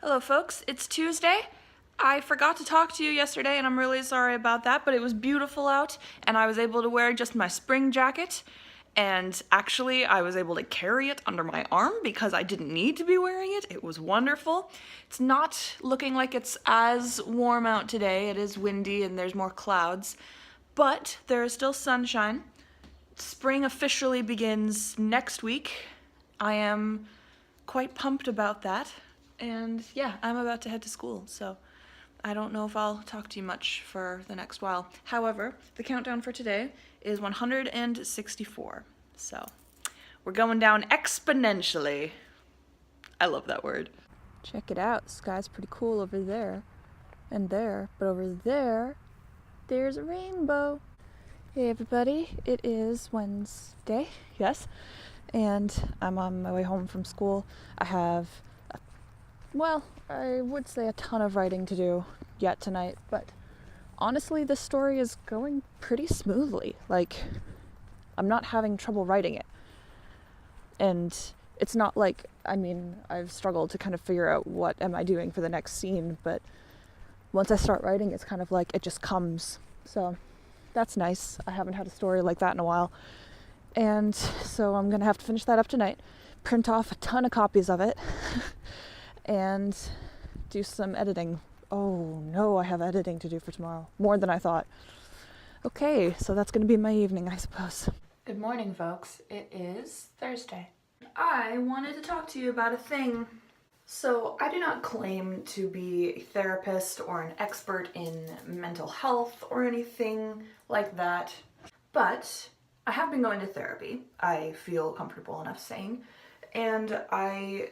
Hello folks, it's Tuesday. I forgot to talk to you yesterday and I'm really sorry about that, but it was beautiful out and I was able to wear just my spring jacket, and actually I was able to carry it under my arm because I didn't need to be wearing it. It was wonderful. It's not looking like it's as warm out today. It is windy and there's more clouds, but there is still sunshine. Spring officially begins next week. I am quite pumped about that. And yeah, I'm about to head to school, so I don't know if I'll talk to you much for the next while. However, the countdown for today is 164. So we're going down exponentially. I love that word. Check it out. The sky's pretty cool over there and there, but over there, there's a rainbow. Hey everybody, it is Wednesday, yes, and I'm on my way home from school. I have I would say a ton of writing to do yet tonight, but honestly, this story is going pretty smoothly. Like, I'm not having trouble writing it. And it's not like, I've struggled to kind of figure out what am I doing for the next scene, but once I start writing, it's kind of like it just comes. So that's nice. I haven't had a story like that in a while. And so I'm going to have to finish that up tonight, print off a ton of copies of it, and do some editing. Oh no, I have editing to do for tomorrow. More than I thought. Okay, so that's going to be my evening, I suppose. Good morning, folks. It is Thursday. I wanted to talk to you about a thing. So I do not claim to be a therapist or an expert in mental health or anything like that, but I have been going to therapy, I feel comfortable enough saying, and I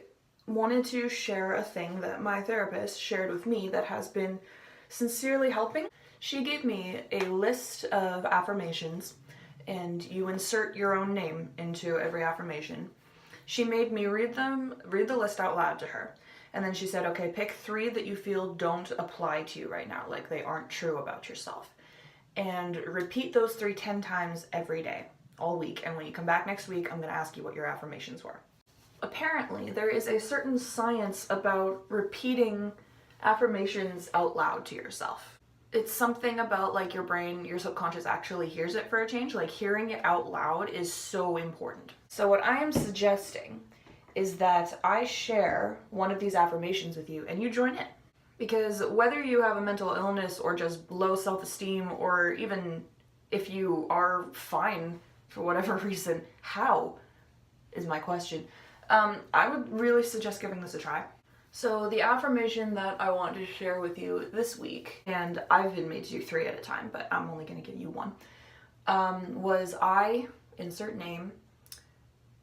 wanted to share a thing that my therapist shared with me that has been sincerely helping. She gave me a list of affirmations, and you insert your own name into every affirmation. She made me read the list out loud to her, and then she said, okay, pick 3 that you feel don't apply to you right now, like they aren't true about yourself, and repeat those 3 10 times every day, all week, and when you come back next week, I'm going to ask you what your affirmations were. Apparently, there is a certain science about repeating affirmations out loud to yourself. It's something about like your brain, your subconscious actually hears it for a change. Like hearing it out loud is so important. So what I am suggesting is that I share one of these affirmations with you and you join in. Because whether you have a mental illness or just low self-esteem, or even if you are fine for whatever reason, how is my question. I would really suggest giving this a try. So the affirmation that I want to share with you this week, and I've been made to do 3 at a time, but I'm only going to give you 1, was I, insert name,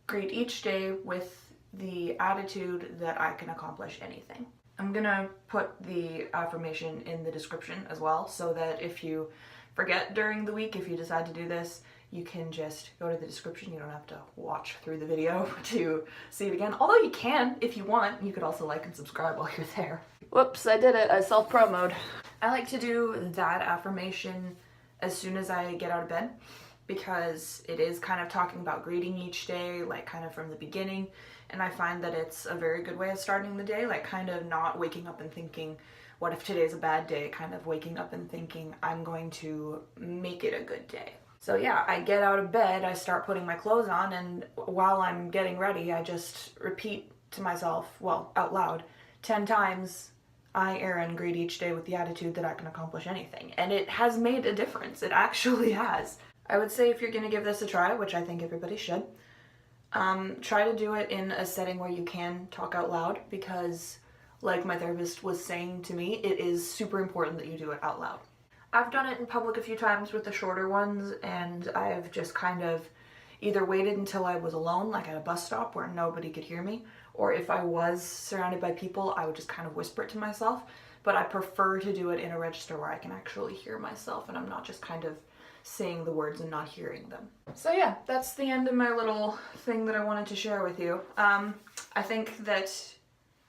greet each day with the attitude that I can accomplish anything. I'm going to put the affirmation in the description as well, so that if you forget during the week, if you decide to do this, you can just go to the description. You don't have to watch through the video to see it again. Although you can, if you want. You could also like and subscribe while you're there. Whoops, I did it. I self-promoed. I like to do that affirmation as soon as I get out of bed, because it is kind of talking about greeting each day, like kind of from the beginning. And I find that it's a very good way of starting the day, like kind of not waking up and thinking, what if today's a bad day? Kind of waking up and thinking, I'm going to make it a good day. So yeah, I get out of bed, I start putting my clothes on, and while I'm getting ready, I just repeat to myself, well, out loud, 10 times, I, Erin, greet each day with the attitude that I can accomplish anything. And it has made a difference. It actually has. I would say if you're going to give this a try, which I think everybody should, try to do it in a setting where you can talk out loud, because like my therapist was saying to me, it is super important that you do it out loud. I've done it in public a few times with the shorter ones, and I've just kind of either waited until I was alone, like at a bus stop where nobody could hear me, or if I was surrounded by people, I would just kind of whisper it to myself. But I prefer to do it in a register where I can actually hear myself and I'm not just kind of saying the words and not hearing them. So yeah, that's the end of my little thing that I wanted to share with you. I think that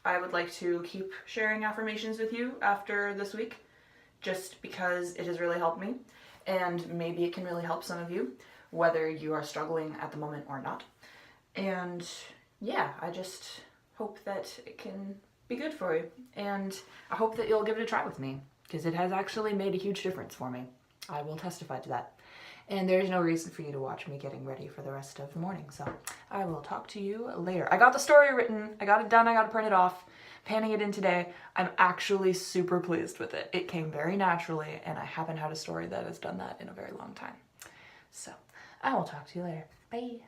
I would like to keep sharing affirmations with you after this week, just because it has really helped me, and maybe it can really help some of you, whether you are struggling at the moment or not. And yeah, I just hope that it can be good for you. And I hope that you'll give it a try with me, because it has actually made a huge difference for me. I will testify to that. And there's no reason for you to watch me getting ready for the rest of the morning. So I will talk to you later. I got the story written. I got it done. I got it printed off. Panning it in today. I'm actually super pleased with it. It came very naturally, and I haven't had a story that has done that in a very long time. So I will talk to you later. Bye.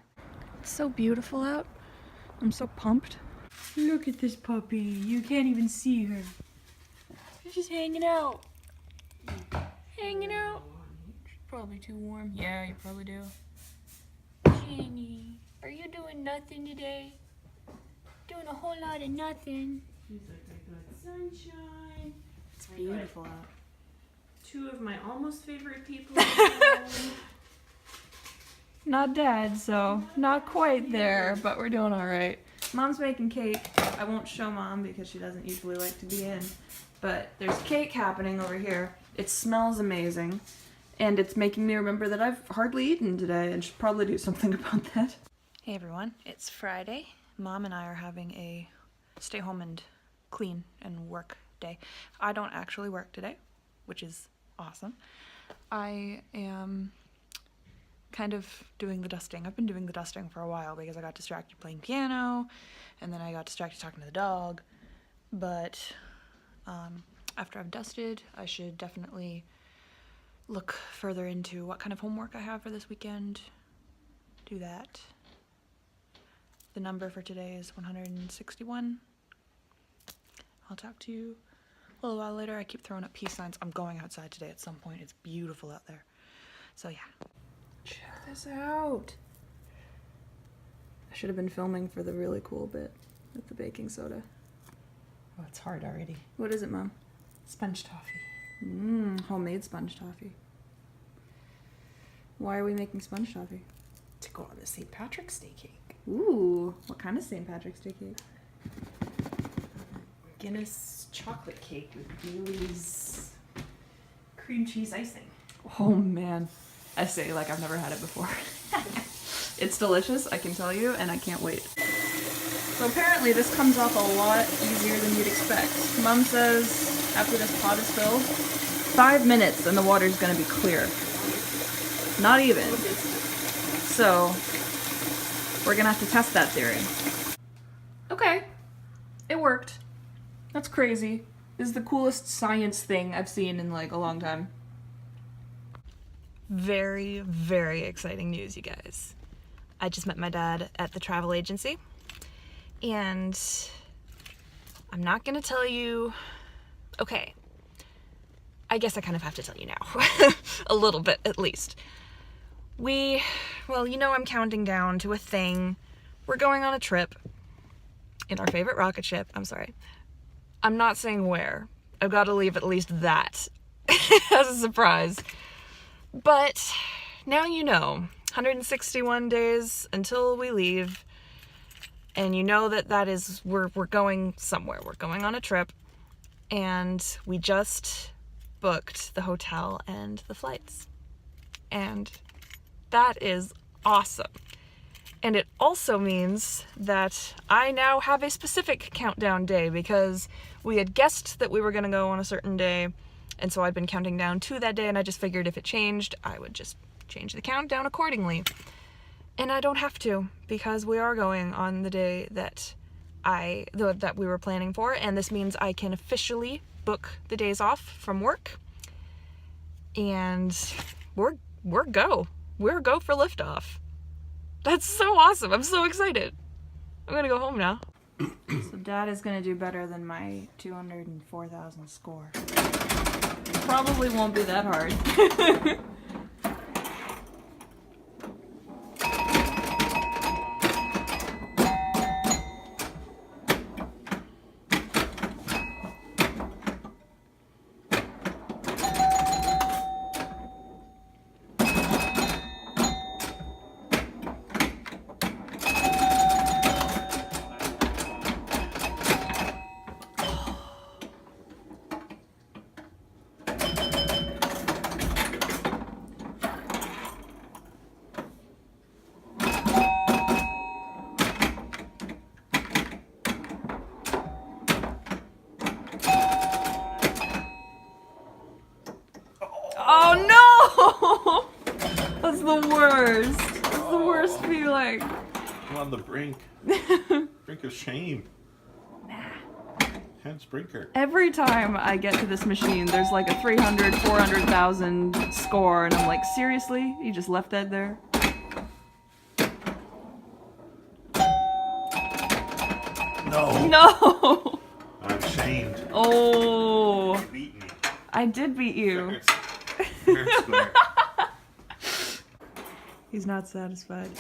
It's so beautiful out. I'm so pumped. Look at this puppy. You can't even see her. She's just hanging out. Hanging out. Probably too warm. Yeah, you probably do. Jenny, are you doing nothing today? Doing a whole lot of nothing. She's like, I got sunshine. It's beautiful out. Two of my almost favorite people. Not Dad, so not quite there, but we're doing all right. Mom's making cake. I won't show Mom because she doesn't usually like to be in, but there's cake happening over here. It smells amazing. And it's making me remember that I've hardly eaten today and should probably do something about that. Hey everyone, it's Friday. Mom and I are having a stay home and clean and work day. I don't actually work today, which is awesome. I am kind of doing the dusting. I've been doing the dusting for a while because I got distracted playing piano, and then I got distracted talking to the dog. But after I've dusted, I should definitely look further into what kind of homework I have for this weekend. Do that. The number for today is 161. I'll talk to you a little while later. I keep throwing up peace signs. I'm going outside today at some point. It's beautiful out there. So yeah. Check this out. I should have been filming for the really cool bit with the baking soda. Oh, it's hard already. What is it, Mom? Sponge toffee. Homemade sponge toffee. Why are we making sponge toffee? To go on the St. Patrick's Day cake. Ooh, what kind of St. Patrick's Day cake? Guinness chocolate cake with Bailey's cream cheese icing. Oh man, I say like I've never had it before. It's delicious, I can tell you, and I can't wait. So apparently this comes off a lot easier than you'd expect. Mom says after this pot is filled, 5 minutes and the water's gonna be clear. Not even. So we're gonna have to test that theory. Okay, it worked. That's crazy. This is the coolest science thing I've seen in like a long time. Very, very exciting news, you guys. I just met my dad at the travel agency, and I'm not gonna tell you. Okay, I guess I kind of have to tell you now. A little bit, at least. Well, you know I'm counting down to a thing. We're going on a trip in our favorite rocket ship. I'm sorry. I'm not saying where. I've got to leave at least that as a surprise. But now you know. 161 days until we leave. And you know that is, we're going somewhere. We're going on a trip. And we just booked the hotel and the flights. And that is awesome. And it also means that I now have a specific countdown day because we had guessed that we were going to go on a certain day. And so I'd been counting down to that day, and I just figured if it changed, I would just change the countdown accordingly. And I don't have to, because we are going on the day that that we were planning for, and this means I can officially book the days off from work. And we're go. We're go for liftoff. That's so awesome. I'm so excited. I'm gonna go home now. So Dad is gonna do better than my 204,000 score. Probably won't be that hard. the worst. It's the worst feeling. I'm on the brink. Brink of shame. Hence Brinker. Every time I get to this machine, there's like a 300, 400,000 score, and I'm like, seriously? You just left that there? No. No! I'm shamed. Oh, You beat me. I did beat you. Fair and square. He's not satisfied.